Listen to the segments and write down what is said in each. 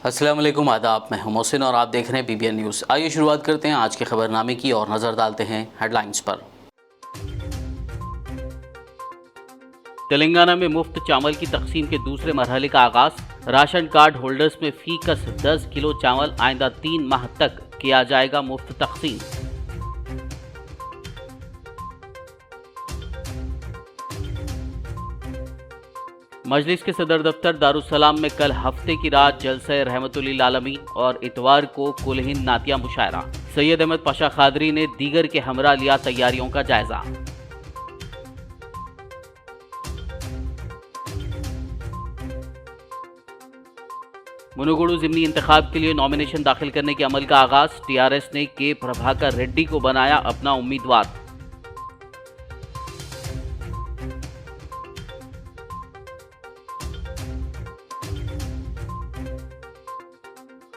अस्सलाम वालेकुम, आदाब। मैं हूं मोहसिन और आप देख रहे हैं BBN न्यूज़। आइए शुरुआत करते हैं आज के खबरनामे की और नज़र डालते हैं हेडलाइंस पर। तेलंगाना में मुफ्त चावल की तकसीम के दूसरे मरहले का आगाज। राशन कार्ड होल्डर्स में फीकस 10 किलो चावल आइंदा 3 माह तक किया जाएगा मुफ्त तकसीम। मजलिस के सदर दफ्तर दारुसलाम में कल हफ्ते की रात जलसे रहमतुल्लिल आलमीन और इतवार को कुलहिंद नातिया मुशायरा। सैयद अहमद पाशा खादरी ने दीगर के हमरा लिया तैयारियों का जायजा। मुनुगुडु जिमनी इंतखाब के लिए नॉमिनेशन दाखिल करने के अमल का आगाज। TRS ने के प्रभाकर रेड्डी को बनाया अपना उम्मीदवार।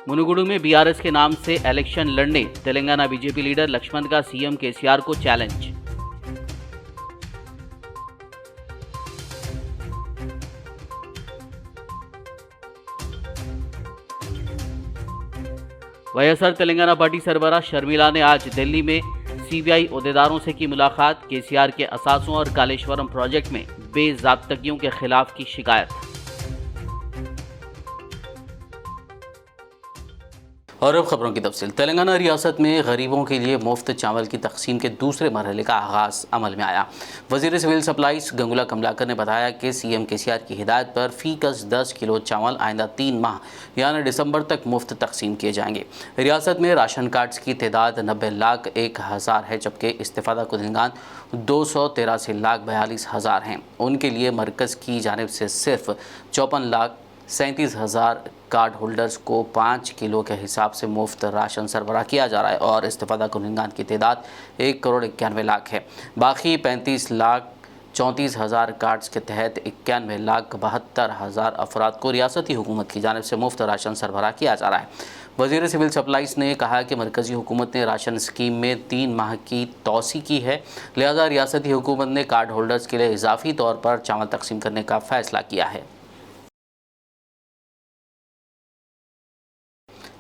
मुनुगुडु में BRS के नाम से इलेक्शन लड़ने तेलंगाना बीजेपी लीडर लक्ष्मण का CM KCR को चैलेंज। YSR तेलंगाना पार्टी सरबराह शर्मिला ने आज दिल्ली में CBI ओहदेदारों से की मुलाकात। KCR के असासों और कालेश्वरम प्रोजेक्ट में बेज़ाब्तगियों के खिलाफ की शिकायत। और अब खबरों की तफसील। तेलंगाना रियासत में गरीबों के लिए मुफ्त चावल की तकसीम के दूसरे मरहले का आगाज़ अमल में आया। वज़ीर सिविल सप्लाईज गंगुला कमलाकर ने बताया कि CM KCR की हिदायत पर फीकस 10 किलो चावल आइंदा 3 माह यानी दिसंबर तक मुफ्त तकसीम किए जाएंगे। रियासत में राशन कार्ड्स की तादाद 90,01,000 है, जबकि इस्तेफ़ादा कुनिंदान 283,42,000 हैं। उनके लिए मरकज़ की जानिब से सिर्फ 54,37,000 कार्ड होल्डर्स को 5 किलो के हिसाब से मुफ्त राशन सरबराह किया जा रहा है और इस्तेफ़ादा कुनिंदान की तादाद 1,91,00,000 है। बाकी 35,34,000 कार्ड्स के तहत 91,72,000 अफराद को रियासती हुकूमत की जानिब से मुफ्त राशन सरबराह किया जा रहा है। वज़ीर सिविल सप्लाईज़ ने कहा कि मरकज़ी हुकूमत ने राशन स्कीम में 3 माह की तोसी की है, लिहाजा रियासती हुकूमत ने कार्ड होल्डर्स के लिए इजाफी तौर पर चावल तकसीम करने का फ़ैसला किया है।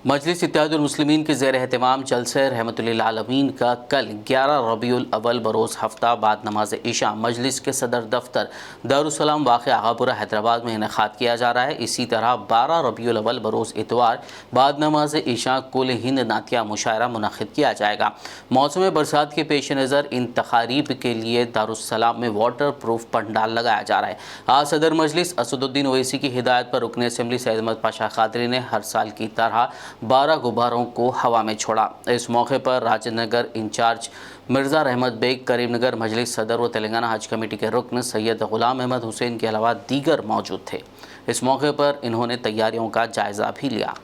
मजलिस इत्तेहादुल मुस्लिमीन के ज़ेर एहतमाम जलसे रहमतुल्लिल आलमीन का कल 11 रबीउल अव्वल बरोज़ हफ्ता बाद नमाज इशा मजलिस के सदर दफ्तर दारुसलाम वाक़ आगापुरा हैदराबाद में इनेकाद किया जा रहा है। इसी तरह 12 रबीउल अव्वल बरोज़ इतवार बाद नमाज इशा कुल हिंद नातिया मुशायरा मुनक़िद किया जाएगा। मौसम बरसात के पेश नज़र इन तक़ारीब के लिए दारुसलाम में वाटर प्रूफ पंडाल लगाया जा रहा है। आज सदर मजलिस असदुद्दीन ओवैसी की हिदायत पर रुकन असम्बली सैयद अहमद पाशा खादरी ने हर साल की तरह 12 गुब्बारों को हवा में छोड़ा। इस मौके पर राजनगर इंचार्ज मिर्ज़ा रहमत बेग, करीमनगर मजलिस सदर व तेलंगाना हज कमेटी के रुकन सैयद ग़ुलाम अहमद हुसैन के अलावा दीगर मौजूद थे। इस मौके पर इन्होंने तैयारियों का जायज़ा भी लिया।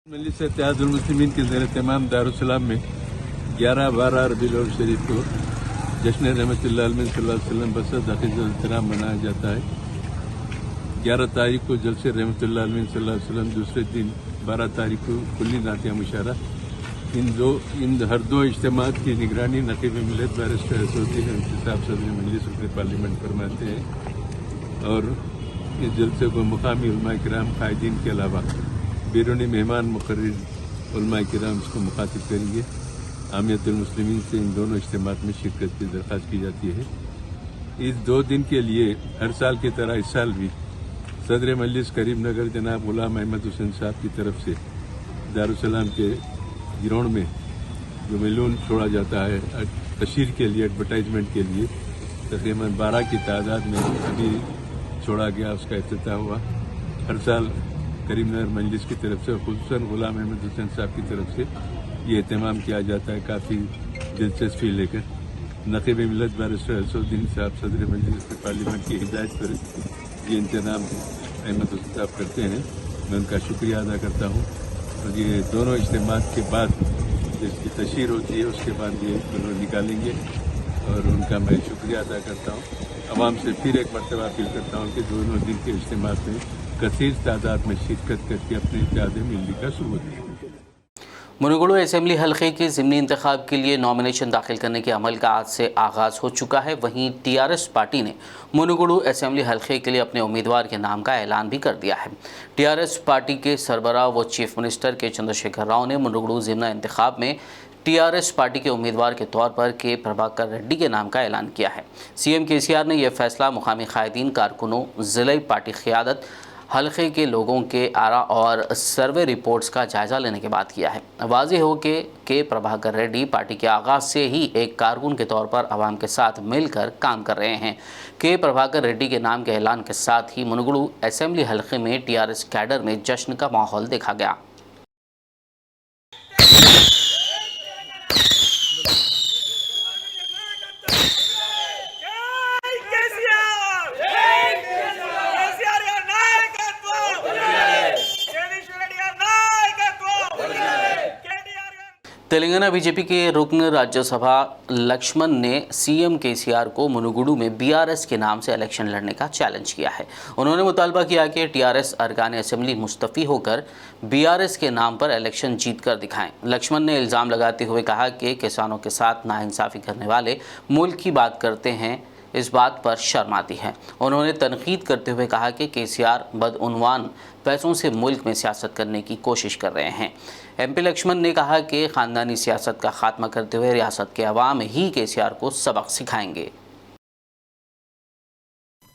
मजलिस इत्तेहादुल मुस्लिमीन के ज़ेर एहतमाम दारुसलाम में 11-12 रबीउल अव्वल शरीफ को जश्न रहमतुल्लाह अलैहि सल्लल्लाहु अलैहि वसल्लम बसद अक़ीदत-उल-एहतराम मनाया जाता है। 11 तारीख को जलसे रहमतुल्लाह अलैहि सल्लल्लाहु अलैहि वसल्लम, दूसरे दिन 12 तारीख को कुल्ली नातिया मुशायरा। इन हर दो इज्तिमात की निगरानी नक़ीब मिल्लत बैरिस्टर असदुद्दीन साहब सदर मजलिस पार्लियामेंट फरमाते हैं और इस जलसे को मुकामी उलमा किराम कायदीन के अलावा बैरूनी मेहमान मुकर्रर उलमा किराम इसको मुखातिब करेंगे। आमियतुल मुस्लिमीन से इन दोनों इज्तिमात में शिरकत की दरख्वास्त की जाती है। इस 2 दिन के लिए हर साल की तरह इस साल भी सदर मजलिस करीमनगर जनाब ग़ुलाम अहमद हुसैन साहब की तरफ से दारुसलाम के ग्राउंड में जो बैलून छोड़ा जाता है तशहीर के लिए, एडवर्टाइजमेंट के लिए, तकरीबन 12 की तादाद में अभी छोड़ा गया, उसका इफ्तिताह हुआ। हर साल करीमनगर मजलिस की तरफ से खुसूसन ग़ुलाम अहमद हुसैन साहब की तरफ से ये एहतमाम किया जाता है काफ़ी दिलचस्पी लेकर। नक़ीब मिल्लत बैरिस्टर असदुद्दीन साहब सदर मजलिस पार्लियामेंट की हिदायत पर ये इंतजाम अहमद हुसैन साहब करते हैं। मैं उनका शुक्रिया अदा करता हूँ और ये दोनों इज्तिमात के बाद जिसकी तशहीर होती है उसके बाद ये दोनों निकालेंगे और उनका मैं शुक्रिया अदा करता हूँ। अवाम से फिर एक मरतबा अपील करता हूँ कि दोनों दिन के इज्तिमात में कसीर तादाद में शिरकत करके अपने इत्तेहाद मिलने का सबूत दें। मुनुगुडु असेंबली हलके के ज़िमनी इंतखाब के लिए नॉमिनेशन दाखिल करने के अमल का आज से आगाज़ हो चुका है। वहीं टीआरएस पार्टी ने मुनुगुडु असेंबली हलके के लिए अपने उम्मीदवार के नाम का ऐलान भी कर दिया है। टीआरएस पार्टी के सरबराह व चीफ मिनिस्टर के चंद्रशेखर राव ने मुनुगुडु ज़िमना इंतखाब में टीआरएस पार्टी के उम्मीदवार के तौर पर के प्रभाकर रेड्डी के नाम का ऐलान किया है। सीएम केसीआर ने यह फैसला मुकामी कायदीन, कारकुनों, ज़िले पार्टी क़यादत, हलके के लोगों के आरा और सर्वे रिपोर्ट्स का जायज़ा लेने के बाद किया है। वाज़ेह हो के प्रभाकर रेड्डी पार्टी के आगाज़ से ही एक कारकुन के तौर पर आवाम के साथ मिलकर काम कर रहे हैं। के प्रभाकर रेड्डी के नाम के ऐलान के साथ ही मुनुगुडु असेंबली हलके में टीआरएस कैडर में जश्न का माहौल देखा गया। तेलंगाना बीजेपी के रुकन राज्यसभा लक्ष्मण ने सीएम केसीआर को मुनुगुडु में बीआरएस के नाम से इलेक्शन लड़ने का चैलेंज किया है। उन्होंने मुतालबा किया कि टीआरएस अरकान असेंबली मुस्तफ़ी होकर बीआरएस के नाम पर इलेक्शन जीत कर दिखाएं। लक्ष्मण ने इल्ज़ाम लगाते हुए कहा कि किसानों के साथ नाइंसाफ़ी करने वाले मुल्क की बात करते हैं, इस बात पर शर्म आती है। उन्होंने तनकीद करते हुए कहा कि केसीआर बदउनवान पैसों से मुल्क में सियासत करने की कोशिश कर रहे हैं। एमपी लक्ष्मण ने कहा कि ख़ानदानी सियासत का खात्मा करते हुए रियासत के अवाम ही केसीआर को सबक सिखाएंगे।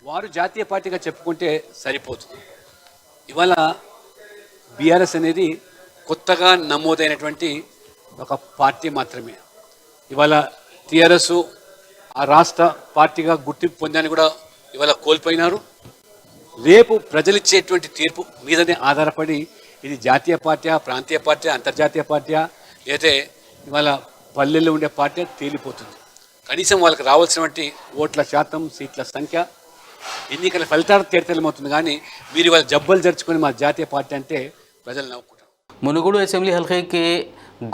వారు జాతీయ పార్టీగా చెప్పుకుంటే సరిపోతుంది। ఇవాళ బీఆర్ఎస్ అనేది కొత్తగా నమోదైనటువంటి ఒక పార్టీ మాత్రమే। ఇవాళ టీఆర్ఎస్ ఆ రాష్ట్ర పార్టీగా గుర్తింపు పొందాన్ని కూడా ఇవాళ కోల్పోయినారు। రేపు ప్రజలిచ్చేటువంటి తీర్పు మీదనే ఆధారపడి ఇది జాతీయ పార్టీ, ప్రాంతీయ పార్టీ, అంతర్జాతీయ పార్టీ లేదా ఇవాళ పల్లెల్లో ఉండే పార్టీ తేలిపోతుంది। కనీసం వాళ్ళకి రావాల్సినటువంటి ఓట్ల శాతం, సీట్ల సంఖ్య ఎన్నికల ఫలితాలు తేలిపోతుంది। కానీ మీరు ఇవాళ జబ్బలు జరుచుకొని మా జాతీయ పార్టీ అంటే ప్రజలు నవ్వుకుంటారు। मुनुगुडु असेंबली हलके के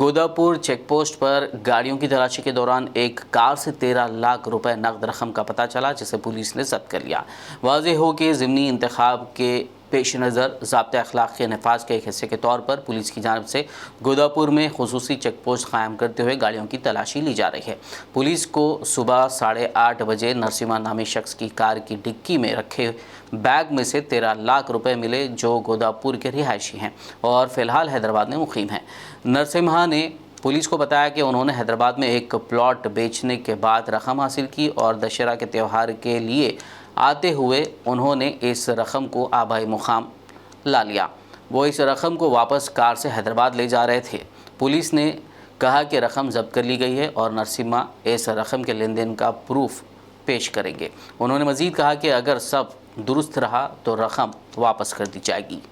गोदापुर चेकपोस्ट पर गाड़ियों की तलाशी के दौरान एक कार से 13 लाख रुपए नकद रकम का पता चला, जिसे पुलिस ने जब्त कर लिया। वाज़ेह हो कि ज़िमनी इंतखाब के पेश नज़र ज़ाब्ते अखलाक के नफाज के एक हिस्से के तौर पर पुलिस की जानब से गोदापुर में खुसूसी चेक पोस्ट कायम करते हुए गाड़ियों की तलाशी ली जा रही है। पुलिस को सुबह 8:30 बजे नरसिम्हा नामी शख्स की कार की डिक्की में रखे बैग में से 13 लाख रुपए मिले, जो गोदापुर के रिहायशी हैं और फ़िलहाल हैदराबाद में मुकीम हैं। नरसिम्हा ने पुलिस को बताया कि उन्होंने हैदराबाद में एक प्लॉट बेचने के बाद रकम हासिल की और दशहरा के त्यौहार के लिए आते हुए उन्होंने इस रकम को आबाई मुकाम ला लिया। वो इस रकम को वापस कार से हैदराबाद ले जा रहे थे। पुलिस ने कहा कि रकम जब्त कर ली गई है और नरसिम्हा इस रकम के लेन देन का प्रूफ पेश करेंगे। उन्होंने मज़ीद कहा कि अगर सब दुरुस्त रहा तो रकम वापस कर दी जाएगी।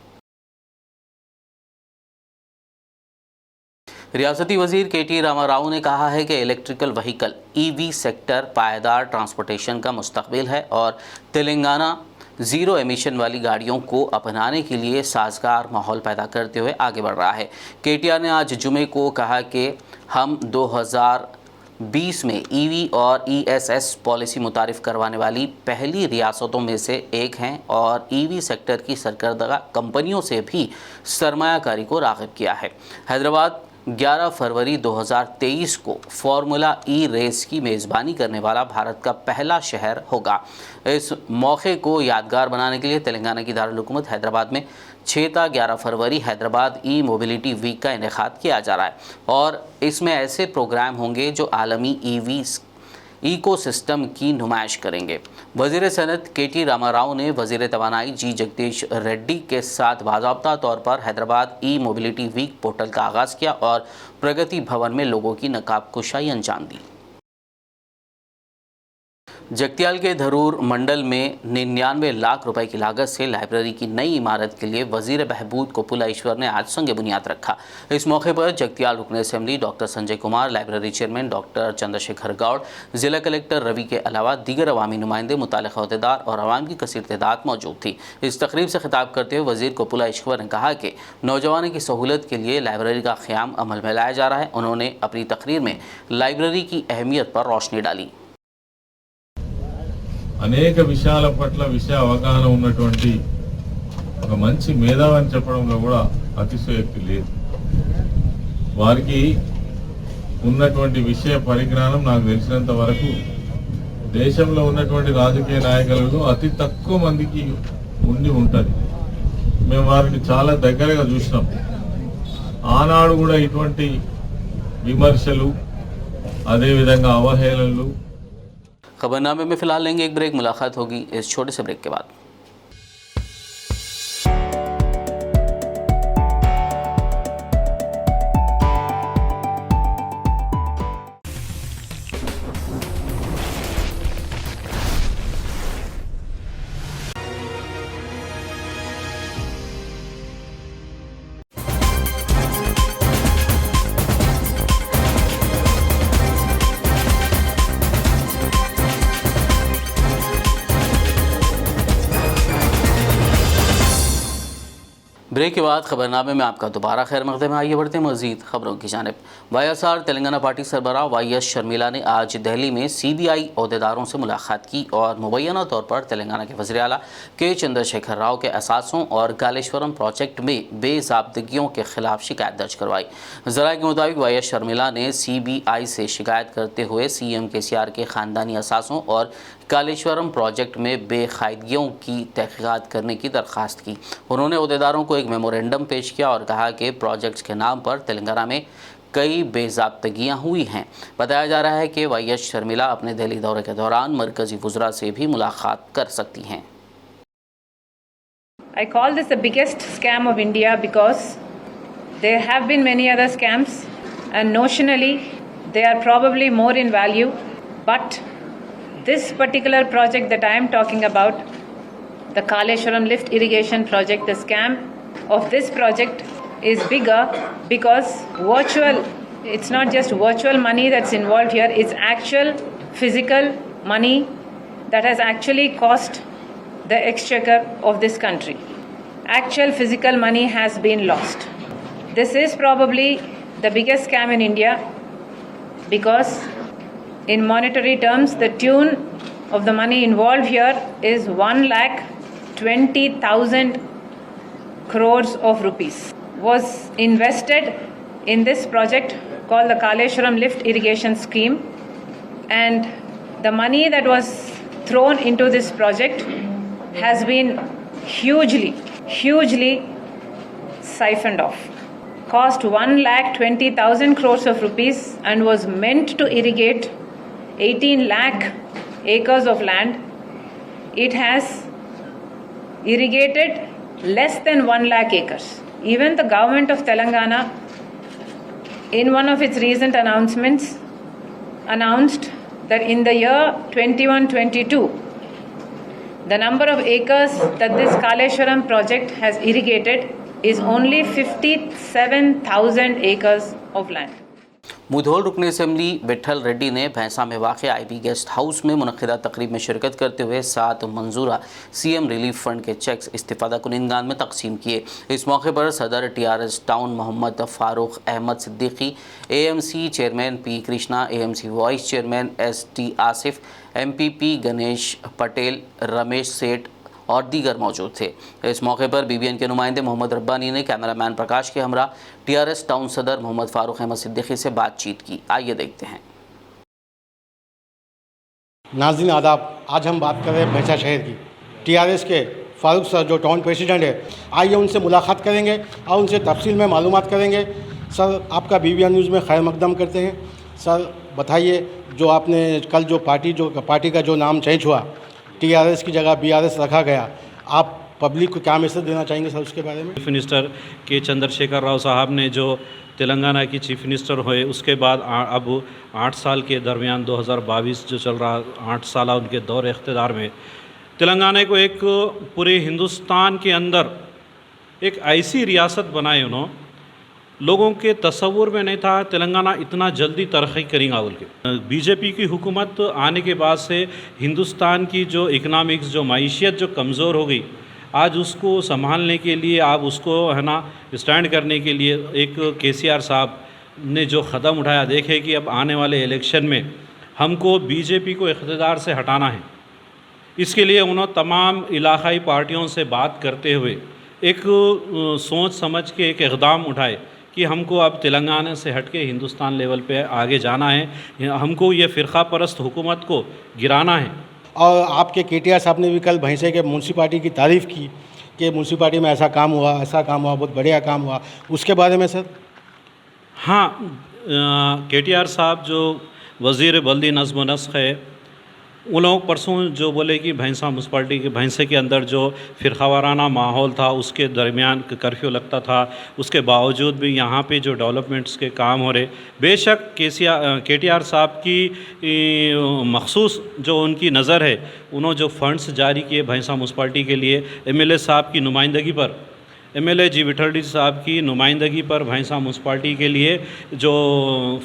रियासती वज़ीर के.टी. रामाराव ने कहा है कि इलेक्ट्रिकल व्हीकल ईवी सेक्टर पायदार ट्रांसपोर्टेशन का मुस्तकबिल है और तेलंगाना ज़ीरो एमिशन वाली गाड़ियों को अपनाने के लिए साजगार माहौल पैदा करते हुए आगे बढ़ रहा है। के.टी.आर. ने आज जुमे को कहा कि हम 2020 में ईवी और ईएसएस पॉलिसी मुतारिफ करवाने वाली पहली रियासतों में से एक हैं और ईवी सेक्टर की सरकर्दा कंपनियों से भी सरमायाकारी को राग़िब किया है। हैदराबाद 11 फरवरी 2023 को फार्मूला ई रेस की मेज़बानी करने वाला भारत का पहला शहर होगा। इस मौके को यादगार बनाने के लिए तेलंगाना की दारुल हुकूमत हैदराबाद में 6 ta 11 फरवरी हैदराबाद ई मोबिलिटी वीक का इनेकाद किया जा रहा है और इसमें ऐसे प्रोग्राम होंगे जो आलमी ईवी इकोसिस्टम की नुमाइश करेंगे। वज़ीर सनत के.टी. रामाराव ने वज़ीर तवानाई जी जगदीश रेड्डी के साथ बाज़ाब्ता तौर पर हैदराबाद ई मोबिलिटी वीक पोर्टल का आगाज़ किया और प्रगति भवन में लोगों की नकाब कुशाई अंजाम दी। जगतियाल के धरूर मंडल में 99 लाख रुपए की लागत से लाइब्रेरी की नई इमारत के लिए वज़ीर बहबूद कोपुला ईश्वर ने आज संग बुनियाद रखा। इस मौके पर जगतियाल रुकन assembly doctor Sanjay Kumar, library chairman doctor Chandrashekar Goud, ज़िला कलेक्टर रवि के अलावा दीगर अवामी नुमाइंदे, मुताल्लिक़ अहदेदार और अवाम की कसीर तादाद मौजूद थी। इस तकरीब से खिताब करते हुए वज़ीर कोपुला ईश्वर ने कहा कि नौजवानों की सहूलत के लिए लाइब्रेरी का क़याम अमल में लाया जा रहा है। उन्होंने अपनी तकरीर में लाइब्रेरी की अहमियत पर रोशनी डाली। అనేక విషయాల పట్ల విషయ అవగాహన ఉన్నటువంటి ఒక మంచి మేధావి అని చెప్పడంలో కూడా అతిశయోక్తి లేదు। వారికి ఉన్నటువంటి విషయ పరిజ్ఞానం నాకు తెలిసినంత వరకు దేశంలో ఉన్నటువంటి రాజకీయ నాయకులలో అతి తక్కువ మందికి ఉండి ఉంటుంది. మేము వారిని చాలా దగ్గరగా చూసినాం. ఆనాడు కూడా ఇటువంటి విమర్శలు అదేవిధంగా అవహేళనలు. खबरनामे में फिलहाल लेंगे एक ब्रेक, मुलाकात होगी इस छोटे से ब्रेक के बाद। ब्रेक के बाद खबरनामे में आपका दोबारा खैर मकदम है। आइए बढ़ते हैं मज़ीद खबरों की जानिब। वाईएसआर तेलंगाना पार्टी सरबराह वाईएस शर्मिला ने आज दिल्ली में CBI अहदेदारों से मुलाकात की और मुबैना तौर पर तेलंगाना के वज़ीर आला के चंद्रशेखर राव के असासों और कालेश्वरम प्रोजेक्ट में बेज़ाब्तगियों के खिलाफ शिकायत दर्ज करवाई। ज़राए के मुताबिक वाईएस शर्मिला ने CBI से शिकायत करते हुए CM KCR के ख़ानदानी असासों और कालेश्वरम प्रोजेक्ट में बेकायदगियों की तहक़ीक़ात करने की दरख्वास्त की। उन्होंने अहदेदारों को एक मेमोरेंडम पेश किया और कहा कि प्रोजेक्ट्स के नाम पर तेलंगाना में कई बेज़ाब्तगियाँ हुई हैं। बताया जा रहा है कि वाईएस शर्मिला अपने दिल्ली दौरे के दौरान मरकज़ी वुज़रा से भी मुलाकात कर सकती हैं। I call this the biggest scam of India because there have been many other scams and notionally they are probably more in value, but this particular project that I am talking about, the Kaleshwaram lift irrigation project, the scam of this project is bigger because it's not just virtual money that's involved here, it's actual physical money that has actually cost the exchequer of this country. Actual physical money has been lost. This is probably the biggest scam in India because in monetary terms, the tune of the money involved here is 1,20,000 crores of rupees was invested in this project called the Kaleshwaram lift irrigation scheme, and the money that was thrown into this project has been hugely siphoned off. Cost 1,20,000 crores of rupees and was meant to irrigate 18 lakh acres of land. It has irrigated less than 1 lakh acres. Even the government of Telangana, in one of its recent announcements, announced that in the year 21-22, the number of acres that this Kaleshwaram project has irrigated is only 57,000 acres of land. Mudhol रुकन assembly Vitthal Reddy ने भैंसा में वाक़ IB guest house में मुनक़िदा तकरीब में शिरकत करते हुए 7 मंजूरा CM रिलीफ फंड के चेक्स इस्तिफ़ादा कुनिंदगान में तकसीम किए। इस मौके पर सदर TRS town Mohammed Farooq Ahmed Siddiqui, AMC chairman P Krishna, AMC vice chairman ST Asif, MPP Ganesh Patel, Ramesh Seth और दीगर मौजूद थे। इस मौके पर BBN के नुमाइंदे मोहम्मद रब्बानी ने कैमरामैन प्रकाश के हमरा TRS टाउन सदर मोहम्मद फ़ारूक अहमद सिद्दीकी से बातचीत की। आइए देखते हैं। नाज़रीन आदाब, आज हम बात कर रहे हैं भैंसा शहर की। TRS के फ़ारूक सर जो टाउन प्रेसिडेंट है, आइए उनसे मुलाकात करेंगे और उनसे तफसील में मालूमात करेंगे। सर, आपका BBN न्यूज़ में खैर मकदम करते हैं। सर बताइए, जो आपने कल जो पार्टी का जो नाम चेंज हुआ, TRS की जगह BRS रखा गया, आप पब्लिक को क्या मैसेज देना चाहेंगे सर उसके बारे में? चीफ मिनिस्टर के चंद्रशेखर राव साहब ने जो तेलंगाना की चीफ मिनिस्टर हुए, उसके बाद अब 8 साल के दरमियान 2022 जो चल रहा 8 साल उनके दौर इख्तिदार में तेलंगाना को एक पूरे हिंदुस्तान के अंदर एक ऐसी रियासत बनाई उन्होंने, लोगों के तसव्वुर में नहीं था तेलंगाना इतना जल्दी तरक्की करेगा बोल के। बीजेपी की हुकूमत आने के बाद से हिंदुस्तान की जो इकनॉमिक्स, जो माइशियत जो कमज़ोर हो गई, आज उसको संभालने के लिए, आप उसको है ना स्टैंड करने के लिए एक KCR साहब ने जो क़दम उठाया, देखे कि अब आने वाले इलेक्शन में हमको बीजेपी को इक़्तिदार से हटाना है। इसके लिए उन्होंने तमाम इलाक़ाई पार्टियों से बात करते हुए एक सोच समझ के एक इक़दाम उठाए कि हमको अब तेलंगाना से हट के हिंदुस्तान लेवल पे आगे जाना है, हमको ये फ़िरका परस्त हुकूमत को गिराना है। और आपके KTR साहब ने भी कल भैंसे के म्यूनसिपालिटी की तारीफ़ की कि म्यूनसिपालिटी में ऐसा काम हुआ, ऐसा काम हुआ, बहुत बढ़िया काम हुआ, उसके बारे में सर? हाँ, KTR साहब जो वज़ीर बल्दी नज़्म व नस्ख है, उन लोग परसों जो बोले कि भैंसा म्यूनसिपाल्टी के भैंसे के अंदर जो फ़िरकावाराना माहौल था, उसके दरमियान कर्फ्यू लगता था, उसके बावजूद भी यहाँ पे जो डेवलपमेंट्स के काम हो रहे, बेशक KTR साहब की मखसूस जो उनकी नज़र है, उन्होंने जो फ़ंड्स जारी किए भैंसा म्यूनसिपाल्टी के लिए MLA साहब की नुमाइंदगी पर, MLA जी विठल रेड्डी साहब की नुमाइंदगी पर भैंसा म्यूनसिपाल्टी के लिए जो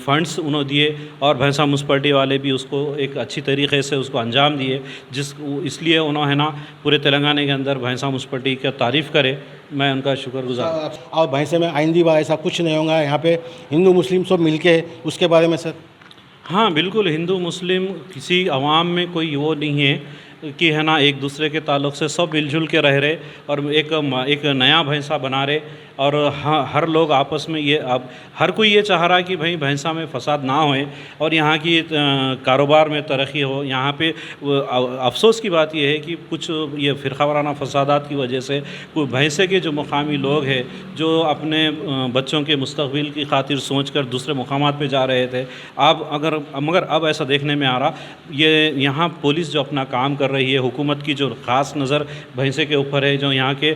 फ़ंड्स उन्होंने दिए, और भैंसा म्यूनसिपाल्टी वाले भी उसको एक अच्छी तरीके से उसको अंजाम दिए, इसलिए उन्होंने ना पूरे तेलंगाना के अंदर भैंसा म्यूनसिपाल्टी का तारीफ़ करे, मैं उनका शुक्रगुजार। और भैंसे में आइंदी बार ऐसा कुछ नहीं होगा, यहाँ पे हिंदू मुस्लिम सब मिलके, उसके बारे में सर? हाँ बिल्कुल, हिंदू मुस्लिम किसी अवाम में कोई वो नहीं है कि है ना एक दूसरे के ताल्लुक़ से सब मिलजुल के रह रहे और एक नया भैंसा बना रहे, और हर लोग आपस में ये अब हर कोई ये चाह रहा है कि भाई भैंसा में फसाद ना होए और यहाँ की कारोबार में तरक्की हो। यहाँ पे अफसोस की बात यह है कि कुछ ये फ़िरकावाराना फसादात की वजह से कुछ भैंसे के जो मुकामी लोग हैं जो अपने बच्चों के मुस्तक़बिल की खातिर सोच कर दूसरे मुकामात पे जा रहे थे, मगर अब ऐसा देखने में आ रहा, ये यहाँ पुलिस जो अपना काम कर रही है, हुकूमत की जो ख़ास नज़र भैंसे के ऊपर है, जो यहाँ के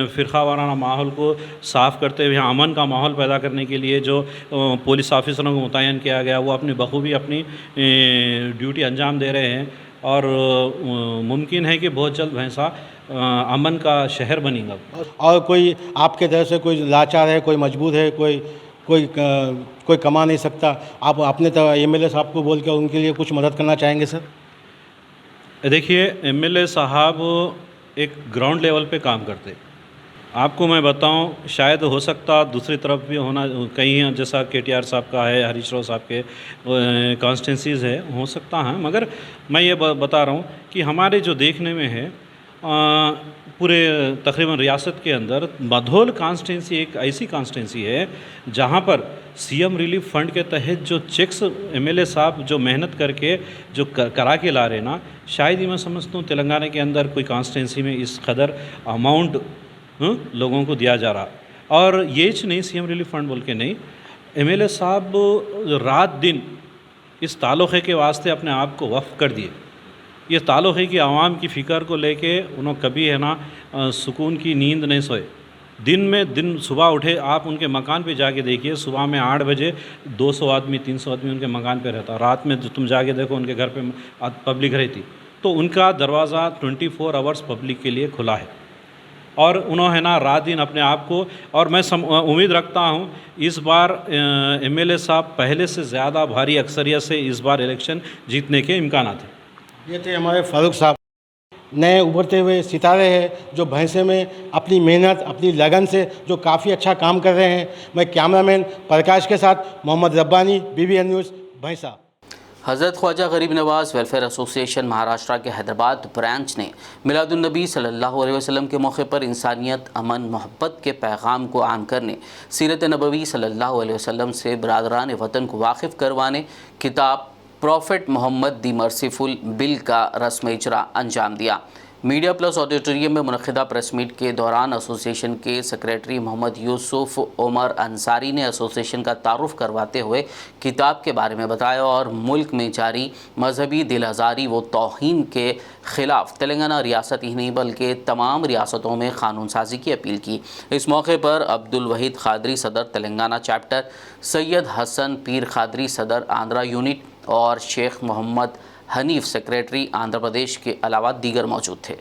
फ़िरकावाराना माहौल को साफ़ करते हुए अमन का माहौल पैदा करने के लिए जो पुलिस ऑफिसरों को मुतय्यन किया गया, वो अपनी बखूबी अपनी ड्यूटी अंजाम दे रहे हैं, और मुमकिन है कि बहुत जल्द भैंसा अमन का शहर बनेगा। और कोई आपके तरफ से कोई लाचार है, कोई मजबूर है, कोई कमा नहीं सकता, आप अपने तरह MLA साहब को बोल के उनके लिए कुछ मदद करना चाहेंगे सर? देखिए, MLA साहब एक ग्राउंड लेवल पे काम करते, आपको मैं बताऊं, शायद हो सकता दूसरी तरफ भी होना, कहीं जैसा KTR साहब का है, हरीश राव साहब के कॉन्स्टिट्यूंसीज़ है, हो सकता है, मगर मैं ये बता रहा हूं कि हमारे जो देखने में है पूरे तकरीबन रियासत के अंदर मधोल कॉन्स्टिट्यूंसी एक ऐसी कॉन्स्टिट्यूंसी है जहां पर CM रिलीफ फंड के तहत जो चेक्स MLA साहब जो मेहनत करके जो करा के ला रहे ना, शायद ही मैं समझता हूँ तेलंगाना के अंदर कोई कॉन्स्टिट्यूंसी में इस कदर अमाउंट लोगों को दिया जा रहा। और ये नहीं CM रिलीफ फंड बोल के नहीं, MLA साहब रात दिन इस ताल्लुक़े के वास्ते अपने आप को वक्फ कर दिए। ये ताल्लुक़े की आवाम की फ़िक्र को लेके उन्होंने कभी है ना सुकून की नींद नहीं सोए। दिन सुबह उठे, आप उनके मकान पे जाके देखिए, सुबह में 8 बजे 200 आदमी 300 आदमी उनके मकान पे रहता, रात में तुम जाके देखो उनके घर पे पब्लिक रहती, तो उनका दरवाज़ा 24 आवर्स पब्लिक के लिए खुला है, और उन्होंने ना रात दिन अपने आप को, और मैं उम्मीद रखता हूँ इस बार MLA साहब पहले से ज़्यादा भारी अक्सरियत से इस बार इलेक्शन जीतने के इम्कान थे। ये थे हमारे फारूक साहब, नए उभरते हुए सितारे हैं जो भैंसे में अपनी मेहनत, अपनी लगन से जो काफ़ी अच्छा काम कर रहे हैं। मैं कैमरामैन प्रकाश के साथ मोहम्मद रब्बानी, BBN न्यूज़, भैंसा। हज़रत ख्वाजा गरीब नवाज़ वेलफेयर एसोसिएशन महाराष्ट्र के हैदराबाद ब्रांच ने मिलादुन्नबी सल्लल्लाहु अलैहि वसल्लम के मौके पर इंसानियत, अमन, मोहब्बत के पैगाम को आम करने, सीरत नबवी सल्लल्लाहु अलैहि वसल्लम से बरादरान वतन को वाकिफ़ करवाने किताब प्रॉफिट मोहम्मद दी मर्सीफुल बिल का रस्म इजरा अंजाम दिया। मीडिया प्लस ऑडिटोरियम में मुनक़िदा प्रेस मीट के दौरान एसोसिएशन के सेक्रेटरी मोहम्मद यूसुफ उमर अंसारी ने एसोसिएशन का तारुफ करवाते हुए किताब के बारे में बताया और मुल्क में जारी मजहबी दिलहज़ारी व तौहीन के ख़िलाफ़ तेलंगाना रियासत ही नहीं बल्कि तमाम रियासतों में क़ानून साजी की अपील की। इस मौके पर अब्दुल वहीद क़ादरी सदर तेलंगाना चैप्टर, सैयद हसन पीर क़ादरी सदर आंध्रा यूनिट और शेख मोहम्मद हनीफ सेक्रेटरी आंध्र प्रदेश के अलावा दीगर मौजूद थे।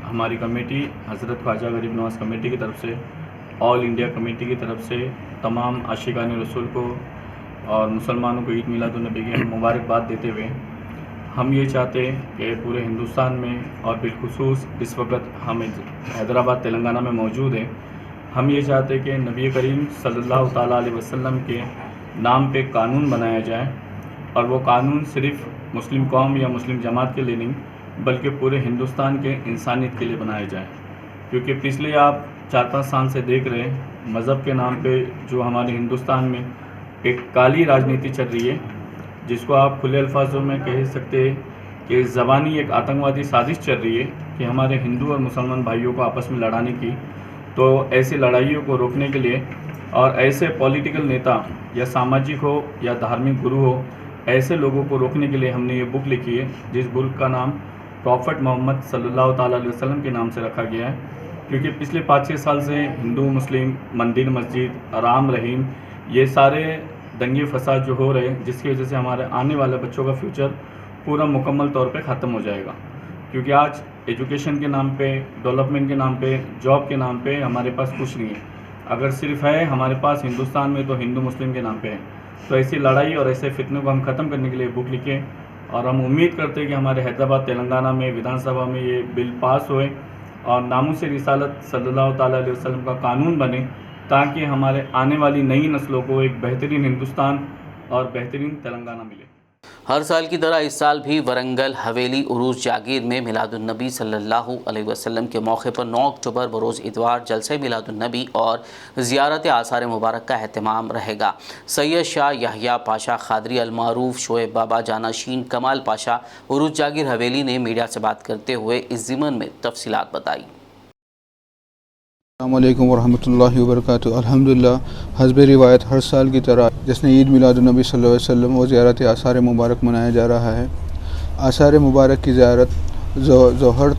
हमारी कमेटी हज़रत ख्वाजा गरीब नवाज़ कमेटी की तरफ से, ऑल इंडिया कमेटी की तरफ से तमाम आशिकान रसूल को और मुसलमानों को ईद मिलादुन्नबी की मुबारकबाद देते हुए हम ये चाहते हैं कि पूरे हिंदुस्तान में और बिलखुसूस इस वक्त हम हैदराबाद तेलंगाना में मौजूद हैं, हम ये चाहते हैं कि नबी करीम सल्लल्लाहु ताला अलैहि वसल्लम के नाम पे कानून बनाया जाए, और वो कानून सिर्फ़ मुस्लिम कौम या मुस्लिम जमात के लिए नहीं बल्कि पूरे हिंदुस्तान के इंसानियत के लिए बनाया जाए। क्योंकि पिछले आप 4-5 साल से देख रहे हैं, मज़हब के नाम पे जो हमारे हिंदुस्तान में एक काली राजनीति चल रही है, जिसको आप खुले अल्फाजों में कह सकते हैं कि ज़बानी एक आतंकवादी साजिश चल रही है कि हमारे हिंदू और मुसलमान भाइयों को आपस में लड़ाने की। तो ऐसी लड़ाइयों को रोकने के लिए और ऐसे पॉलिटिकल नेता या सामाजिक हो या धार्मिक गुरु हो, ऐसे लोगों को रोकने के लिए हमने ये बुक लिखी है, जिस बुक का नाम प्रॉफिट मोहम्मद सल्लल्लाहु ताला अलैहि वसल्लम के नाम से रखा गया है। क्योंकि पिछले 5-6 साल से हिंदू मुस्लिम मंदिर मस्जिद राम रहीम ये सारे दंगे फसाद जो हो रहे हैं, जिसकी वजह से हमारे आने वाले बच्चों का फ्यूचर पूरा मुकम्मल तौर पे ख़त्म हो जाएगा। क्योंकि आज एजुकेशन के नाम पे, डेवलपमेंट के नाम पे, जॉब के नाम पे हमारे पास कुछ नहीं है। अगर सिर्फ है हमारे पास हिंदुस्तान में तो हिंदू मुस्लिम के नाम पे है। तो ऐसी लड़ाई और ऐसे फितने को हम ख़त्म करने के लिए बुक लिखे और हम उम्मीद करते हैं कि हमारे हैदराबाद तेलंगाना में विधानसभा में ये बिल पास होए और नामूस रिसालत सल्लल्लाहु ताला अलैहि वसल्लम का कानून बने, ताकि हमारे आने वाली नई नस्लों को एक बेहतरीन हिंदुस्तान और बेहतरीन तेलंगाना मिले। हर साल की तरह इस साल भी वरंगल हवेली उरूज जागीर में मिलादुन्नबी सल्लल्लाहु अलैहि वसल्लम के मौके पर 9 अक्टूबर बरोज़ इतवार जलसे मिलादुन्नबी और ज़ियारत आसार मुबारक का अहतमाम रहेगा। सैयद शाह यहया पाशा खादरी अलमारूफ शोएब बाबा जानाशीन कमाल पाशा उरूज जागीर हवेली ने मीडिया से बात करते हुए इस ज़िमन में तफसीलात बताई। अस्सलामु अलैकुम वरहमतुल्लाहि वबरकातुहू। अल्हम्दुलिल्लाह हस्ब रिवायत हर साल की तरह जिसने ईद मिलादुन्नबी सल्लल्लाहु अलैहि वसल्लम और ज़ियारत आसार मुबारक मनाया जा रहा है। आसार मुबारक की ज़ियारत ज़ोहर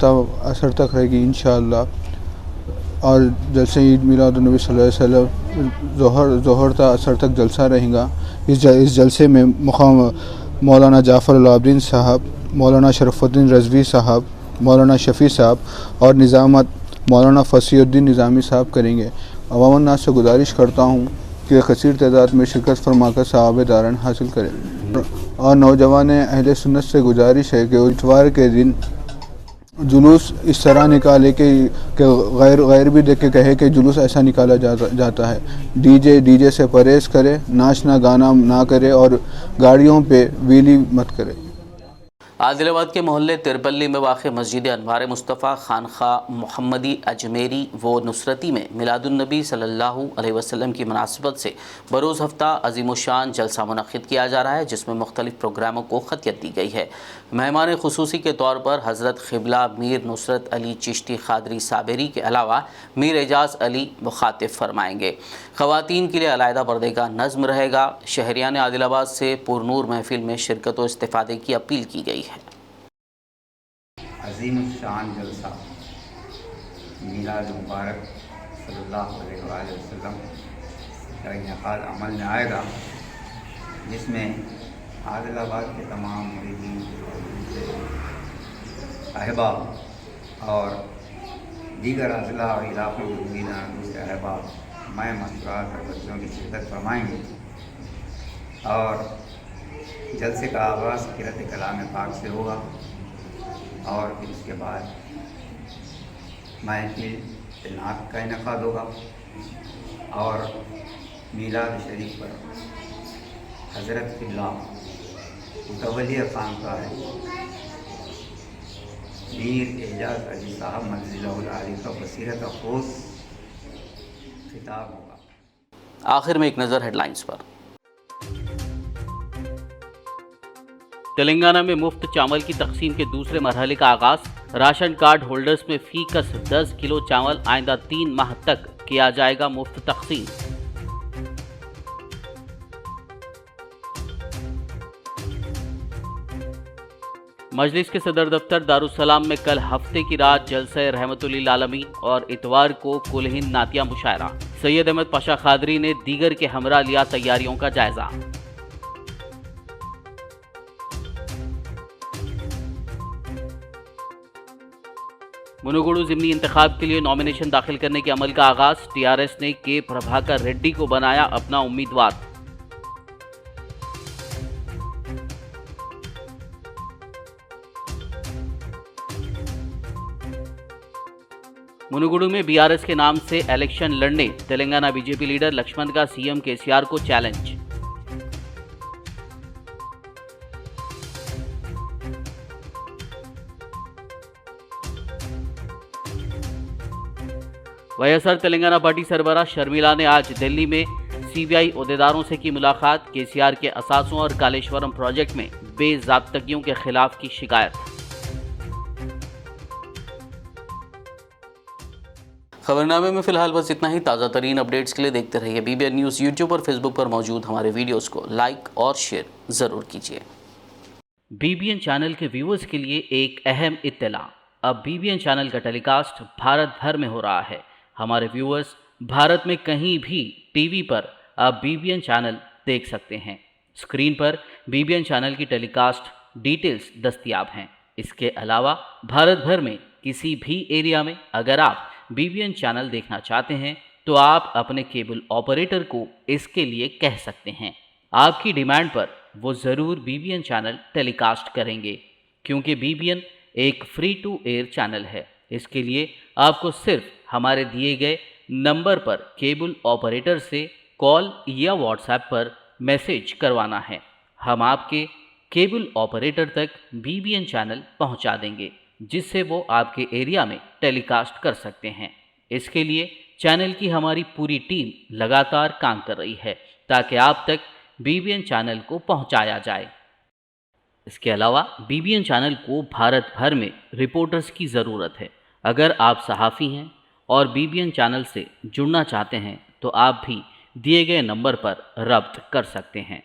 असर तक रहेगी इंशाअल्लाह और जलसे ईद मिलादुन्नबी सल्लल्लाहु अलैहि वसल्लम ज़ोहर असर तक जलसा रहेगा। इस जलसे में मुक़ाम मौलाना जाफ़र अल-आबिदीन साहब, मौलाना शरफ़ुद्दीन रज़वी साहब, मौलाना शफ़ी साहब और निज़ामत मौलाना फ़सीहुद्दीन निज़ामी साहब करेंगे। अवाम नास से गुजारिश करता हूँ कि कसीर तादाद में शिरकत फरमाकर सवाब दारन हासिल करें और नौजवान अहले सुन्नत से गुजारिश है कि इतवार के दिन जुलूस इस तरह निकाले कि गैर भी देख के कहे कि जुलूस ऐसा निकाला जाता है। डीजे से परहेज़ करे, नाचना गाना ना करे और गाड़ियों पे व्हीली मत करे। आदिलाबाद के मोहल्ले तिरपल्ली में वाक़ मस्जिद अनवार मुस्तफ़ा खानखा मोहम्मदी अजमेरी व नुसरती में मिलादुन्नबी सल्लल्लाहु अलैहि वसल्लम की मुनासिबत से बरोज़ हफ्ता अज़ीमुशान जलसा मुनक़्क़िद किया जा रहा है, जिसमें मुख्तलिफ़ प्रोग्रामों को ख़तियत दी गई है। मेहमान खुसूसी के तौर पर हज़रत क़िबला मीर नुसरत अली चिश्ती क़ादरी साबरी के अलावा मीर एजाज़ अली मुखातिब फरमाएँगे। ख़वातीन के लिए अलहदा पर्दे का नज़्म रहेगा। शहरियान आदिलाबाद से पुरनूर महफिल में शिरकत व इस्तिफ़ादे की अपील की गई है। अज़ीम शान जलसा मिलाद मुबारक सल्लल्लाहु अलैहि वसल्लम का इनेकाद अमल में आएगा, जिसमें आदिलाबाद के तमाम मुरीदीन अहबाब और दीगर अज़ला और इलाक़ों के मुरीदान से अहबाब मैं मसरूआत और बच्चों की शिरकत फरमाएँगे और जलसे का आगाज़ क़िरात कलाम पाक से होगा और फिर उसके बाद महफिल नात का इनेकाद होगा और मीलाद शरीफ पर हज़रत क़िबला मुतवल्ली खानका है मीर एजाज़ अली साहब मंज़िलहुल आली का बसीरत अफ़रोज़ खिताब होगा। आखिर में एक नज़र हेडलाइंस पर। तेलंगाना में मुफ्त चावल की तकसीम के दूसरे मरहले का आगाज। राशन कार्ड होल्डर्स में फीकस 10 किलो चावल आइंदा 3 माह तक किया जाएगा मुफ्त तकसीम। मजलिस के सदर दफ्तर दारुसलाम में कल हफ्ते की रात जलसे रहमतुल्लिल आलमीन और इतवार को कुलहिन नातिया मुशायरा। सैयद अहमद पाशा खादरी ने दीगर के हमरा लिया तैयारियों का जायजा। मुनुगुडु ज़िमनी इंतखाब के लिए नॉमिनेशन दाखिल करने के अमल का आगाज। टीआरएस ने के प्रभाकर रेड्डी को बनाया अपना उम्मीदवार। मुनुगुडु में बीआरएस के नाम से इलेक्शन लड़ने तेलंगाना बीजेपी लीडर लक्ष्मण का सीएम केसीआर को चैलेंज। वाईएसआर तेलंगाना पार्टी सरबराह शर्मिला ने आज दिल्ली में सीबीआई ओहदेदारों से की मुलाकात। केसीआर के असासों और कालेश्वरम प्रोजेक्ट में बेज़ाब्तगियों के खिलाफ की शिकायत। खबरनामे में फिलहाल बस इतना ही। ताज़ा तरीन अपडेट्स के लिए देखते रहिए BBN न्यूज़। यूट्यूब और फेसबुक पर मौजूद हमारे वीडियोस को लाइक और शेयर ज़रूर कीजिए। BBN चैनल के व्यूअर्स के लिए एक अहम इत्तला। अब BBN चैनल का टेलीकास्ट भारत भर में हो रहा है। हमारे व्यूअर्स भारत में कहीं भी टीवी पर अब BBN चैनल देख सकते हैं। स्क्रीन पर BBN चैनल की टेलीकास्ट डिटेल्स दस्तयाब हैं। इसके अलावा भारत भर में किसी भी एरिया में अगर आप BBN चैनल देखना चाहते हैं तो आप अपने केबल ऑपरेटर को इसके लिए कह सकते हैं। आपकी डिमांड पर वो ज़रूर BBN चैनल टेलीकास्ट करेंगे, क्योंकि BBN एक फ्री टू एयर चैनल है। इसके लिए आपको सिर्फ हमारे दिए गए नंबर पर केबल ऑपरेटर से कॉल या व्हाट्सएप पर मैसेज करवाना है। हम आपके केबल ऑपरेटर तक BBN चैनल पहुंचा देंगे, जिससे वो आपके एरिया में टेलीकास्ट कर सकते हैं। इसके लिए चैनल की हमारी पूरी टीम लगातार काम कर रही है ताकि आप तक BBN चैनल को पहुंचाया जाए। इसके अलावा BBN चैनल को भारत भर में रिपोर्टर्स की ज़रूरत है। अगर आप सहाफ़ी हैं और BBN चैनल से जुड़ना चाहते हैं तो आप भी दिए गए नंबर पर रब्त कर सकते हैं।